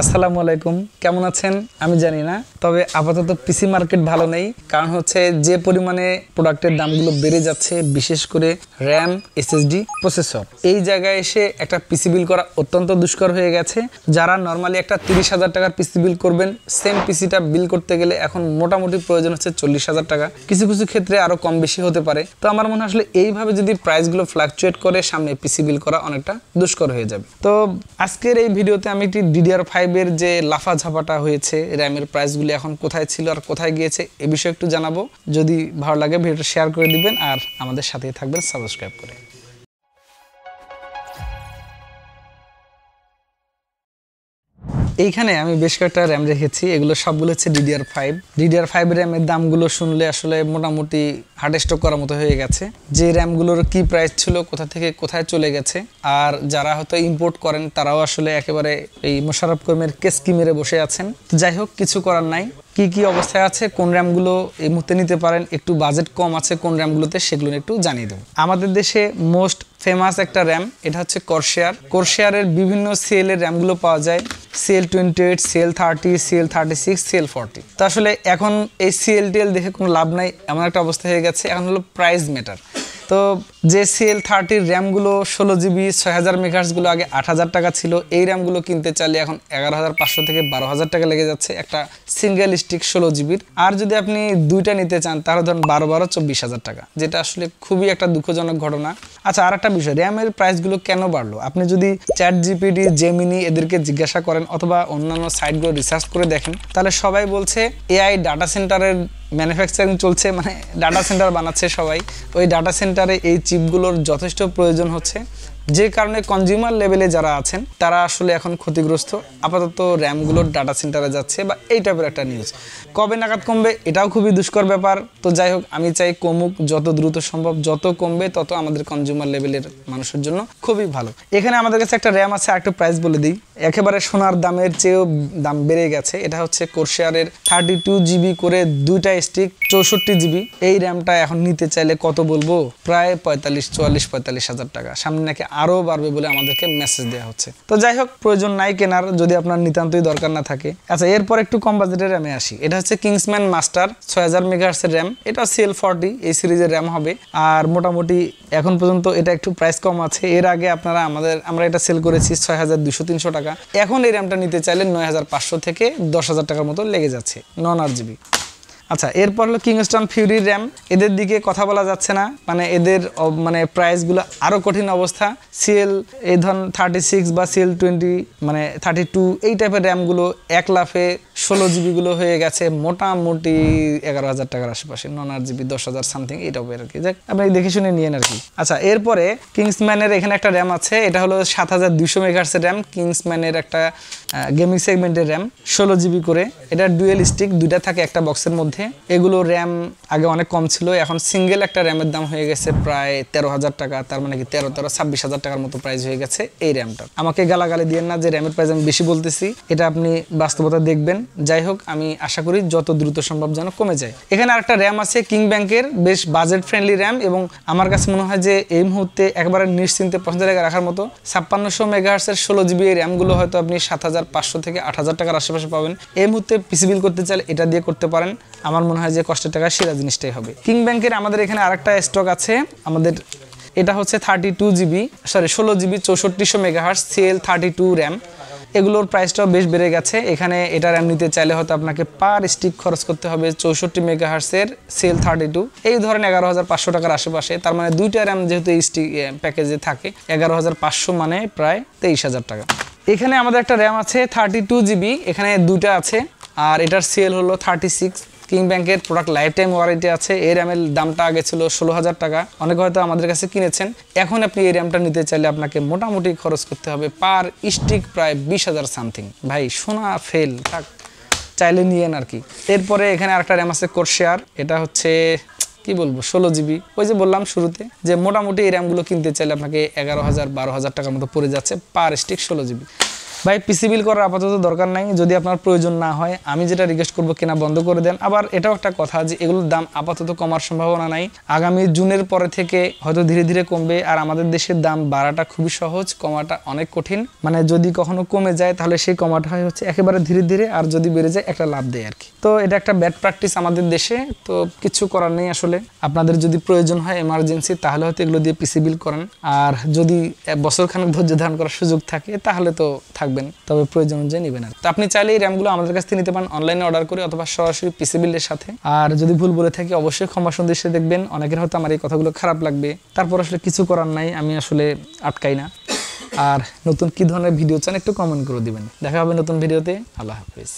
আসসালামু আলাইকুম, কেমন আছেন আমি জানি না, তবে আপাতত পিসি মার্কেট ভালো নেই। কারণ হচ্ছে যে পরিমাণে প্রোডাক্টের দামগুলো বেড়ে যাচ্ছে, বিশেষ করে র্যাম, এসএসডি, প্রসেসর, এই জায়গায় এসে একটা পিসি বিল করা অত্যন্ত দুষ্কর হয়ে গেছে। যারা নর্মালি একটা 30,000 টাকার পিসি বিল করবেন, সেম পিসিটা বিল করতে গেলে এখন মোটামুটি প্রয়োজন হচ্ছে 40,000 টাকা, কিছু কিছু ক্ষেত্রে আরও কম বেশি হতে পারে। তো আমার মনে হয় আসলে এইভাবে যদি প্রাইসগুলো ফ্লাকচুয়েট করে সামনে পিসি বিল করা অনেকটা দুষ্কর হয়ে যাবে। তো আজকের এই ভিডিওতে আমি একটি DDR5 এর যে লাফা ঝাপাটা হয়েছে, র্যামের প্রাইসগুলি এখন কোথায় ছিল আর কোথায় গিয়েছে এ বিষয়ে একটু জানাবো। যদি ভালো লাগে ভিডিওটা শেয়ার করে দিবেন আর আমাদের সাথেই থাকবেন সাবস্ক্রাইব করে। এইখানে আমি বেশ কয়েকটা র্যাম রেখেছি, এগুলো সবগুলো হচ্ছে DDR5 র্যামের দামগুলো শুনলে আসলে মোটামুটি হার্ট স্ট্রোক করার মতো হয়ে গেছে। যে র্যামগুলোর কি প্রাইস ছিল, কোথা থেকে কোথায় চলে গেছে, আর যারা হয়তো ইম্পোর্ট করেন তারাও আসলে একেবারে এই মোশাররফ করিমের কেসকি মেরে বসে আছেন। তো যাই হোক, কিছু করার নাই। কি অবস্থায় আছে, কোন র্যামগুলো এই মুহূর্তে নিতে পারেন, একটু বাজেট কম আছে কোন র্যামগুলোতে, সেগুলো একটু জানিয়ে দেবো। আমাদের দেশে মোস্ট ফেমাস একটা র্যাম, এটা হচ্ছে কর্সেয়ারের বিভিন্ন সিএলের র্যামগুলো পাওয়া যায়। CL28, CL30, CL36, CL40। তো আসলে এখন এই CL দেখে কোনো লাভ নাই, এমন একটা অবস্থা হয়ে গেছে। এখন হলো প্রাইস ম্যাটার। তো যে CL30 র্যামগুলো 16GB 6000 মেগাহার্টজগুলো আগে 8000 টাকা ছিল, এই র্যামগুলো কিনতে চাইলে এখন 11,500 থেকে 12,000 টাকা লেগে যাচ্ছে একটা সিঙ্গেল স্টিক 16GBর। আর যদি আপনি দুইটা নিতে চান তাহলে ধরুন 24,000 টাকা, যেটা আসলে খুবই একটা দুঃখজনক ঘটনা। আচ্ছা, আর একটা বিষয়, র্যামের প্রাইসগুলো কেন বাড়লো? আপনি যদি ChatGPT, জেমিনি এদেরকে জিজ্ঞাসা করেন অথবা অন্যান্য সাইটগুলো রিসার্চ করে দেখেন, তাহলে সবাই বলছে AI ডাটা সেন্টারের ম্যানুফ্যাকচারিং চলছে, মানে ডাটা সেন্টার বানাচ্ছে সবাই। ওই ডাটা সেন্টারে এই চিপগুলোর যথেষ্ট প্রয়োজন হচ্ছে, যে কারণে কনজিউমার লেভেলে যারা আছেন তারা আসলে এখন ক্ষতিগ্রস্ত। আপাতত র্যামগুলোর ডাটা সেন্টারে যাচ্ছে বা এই টাইপের একটা নিউজ। কবে নাগাদ কমবে এটাও খুবই দুষ্কর ব্যাপার। তো যাই হোক, আমি চাই কমুক যত দ্রুত সম্ভব, যত কমবে তত আমাদের কনজিউমার লেভেলের মানুষের জন্য খুবই ভালো। এখানে আমাদের কাছে একটা র্যাম আছে, একটা প্রাইস বলে দিই, একেবারে সোনার দামের চেয়েও দাম বেড়ে গেছে। এটা হচ্ছে কোর্সেয়ারের 32GB করে দুইটা স্টিক 64GB। এই র্যামটা এখন নিতে চাইলে কত বলবো, প্রায় 45,000 টাকা। সামনে নাকি আরও বাড়বে বলে আমাদেরকে মেসেজ দেওয়া হচ্ছে। তো যাই হোক, প্রয়োজন নাই কেনার যদি আপনার নিতান্তই দরকার না থাকে। আচ্ছা, এরপর একটু কম বাজেটের র্যামে আসি। এটা হচ্ছে কিংসম্যান মাস্টার 6000 মেগাহার্টজের র্যাম, এটা CL40 এই সিরিজের র্যাম হবে। আর মোটামুটি এখন পর্যন্ত এটা একটু প্রাইস কম আছে। এর আগে আমরা এটা সেল করেছি 6200-300 টাকা। এখন এই র্যামটা নিতে চাইলে 9500 থেকে 10,000 টাকার মতো লেগে যাচ্ছে, non-RGB। আচ্ছা, এরপর হলো কিংস্টন ফিউরি র্যাম। এদের দিকে কথা বলা যাচ্ছে না, মানে এদের প্রাইসগুলো আরও কঠিন অবস্থা। এই ধরুন 36 বা CL20 মানে 32 এই টাইপের র্যামগুলো 1 লাফে 16GB হয়ে গেছে মোটামুটি 11,000 টাকার আশেপাশে, non-RGB 10,000 সামথিং এই টাইপের আর কি। যাক, আপনি দেখে শুনে নিয়েন আর কি। আচ্ছা, এরপরে কিংসম্যানের এখানে একটা র্যাম আছে, এটা হলো 7200 মেগাহার্টজের র্যাম। কিংসম্যানের একটা গেমিং সেগমেন্টের র্যাম 16GB করে। এটা ডুয়েল স্টিক, দুইটা থাকে একটা বক্সের মধ্যে। এগুলো র্যাম আগে অনেক কম ছিল, এখন সিঙ্গেল একটা র্যামের দাম হয়ে গেছে প্রায় 13,000 টাকা। তার মানে কি 26,000 টাকার মতো প্রাইস হয়ে গেছে এই র্যামটা। আমাকে গালাগালি দিয়েন না যে র্যামের প্রাইস আমি বেশি বলতেছি, এটা আপনি বাস্তবতা দেখবেন। যাই হোক, আমি আশা করি যত দ্রুত সম্ভব যেন কমে যায়। এখানে আরেকটা র্যাম আছে কিং ব্যাংকের, বেশ বাজেট ফ্রেন্ডলি র্যাম, এবং আমার কাছে মনে হয় যে এই মুহূর্তে একবারে নিশ্চিন্তে পছন্দের জায়গায় রাখার মতো। 5600 মেগাহার্টজের 16GB এই র্যামগুলো হয়তো আপনি 7,500 থেকে 8,000 টাকার আশেপাশে পাবেন। এই মুহূর্তে পিসি বিল করতে চাইলে এটা দিয়ে করতে পারেন। আমার মনে হয় যে কষ্টের টাকা সেরা জিনিসটাই হবে। কিং ব্যাংকের আমাদের এখানে আরেকটা স্টক আছে, এটা হচ্ছে 16GB 6400 মেগাহার্টজ CL32 র্যাম। এগুলোর প্রাইসটাও বেশ বেড়ে গেছে। এখানে এটা র্যাম নিতে চাইলে হয়তো আপনাকে পার স্টিক খরচ করতে হবে 64 মেগাহার্টজের CL32, এই ধরেন 11,500 টাকার আশেপাশে। তার মানে দুইটা র্যাম যেহেতু এই স্টিক প্যাকেজে থাকে, 11,500 মানে প্রায় 23,000 টাকা। এখানে আমাদের একটা র্যাম আছে 32GB, এখানে দুইটা আছে, আর এটার CL হলো 36। কিং ব্যাংকের প্রোডাক্ট লাইফ টাইম ওয়ারেন্টি আছে। এই র্যামের দামটা আগে ছিল 16,000 টাকা, অনেকে হয়তো আমাদের কাছে কিনেছেন। এখন আপনি এই র্যামটা নিতে চাইলে আপনাকে মোটামুটি খরচ করতে হবে পার স্টিক প্রায় 20,000 সামথিং। ভাই সোনা ফেল, থাক, চাইলে নিয়েন আর কি। এরপরে এখানে আরেকটা র্যাম আছে কোর্সেয়ার, এটা হচ্ছে কি বলবো 16GB। ওই যে বললাম শুরুতে যে মোটামুটি এই র্যামগুলো কিনতে চাইলে আপনাকে 11,000-12,000 টাকার মতো পড়ে যাচ্ছে পার স্টিক 16GB। ভাই পিসি বিল করার আপাতত দরকার নাই, যদি আপনার প্রয়োজন না হয় আমি যেটা রিকোয়েস্ট করবো কেনা বন্ধ করে দেন। আবার এটাও একটা কথা যে এগুলোর দাম আপাতত কমার সম্ভাবনা নাই, আগামী জুনের পরে থেকে হয়তো ধীরে ধীরে কমবে। আর আমাদের দেশের দাম বাড়াটা খুবই সহজ, কমাটা অনেক কঠিন। মানে যদি কখনো কমে যায় তাহলে সেই কমাটা হয় হচ্ছে একেবারে ধীরে ধীরে, আর যদি বেড়ে যায় একটা লাভ দেয় আর কি। তো এটা একটা ব্যাড প্র্যাকটিস আমাদের দেশে, তো কিছু করার নেই আসলে। আপনাদের যদি প্রয়োজন হয় এমার্জেন্সি তাহলে হয়তো এগুলো দিয়ে পিসি বিল করেন, আর যদি বছরখানেক ধৈর্য ধারণ করার সুযোগ থাকে তাহলে তো থাকবেন, তবে প্রয়োজন অনুযায়ী নেবেন। আর তো আপনি চাইলে এই র্যামগুলো আমাদের কাছ থেকে নিতে পারেন অনলাইনে অর্ডার করে অথবা সরাসরি পিসি বিলের সাথে। আর যদি ভুল বলে থাকি অবশ্যই ক্ষমা সুন্দর দেখবেন, অনেকের হয়তো আমার এই কথাগুলো খারাপ লাগবে, তারপর আসলে কিছু করার নাই, আমি আসলে আটকাই না। আর নতুন কি ধরনের ভিডিও চান একটু কমেন্ট করে দিবেন। দেখা হবে নতুন ভিডিওতে। আল্লাহ হাফেজ।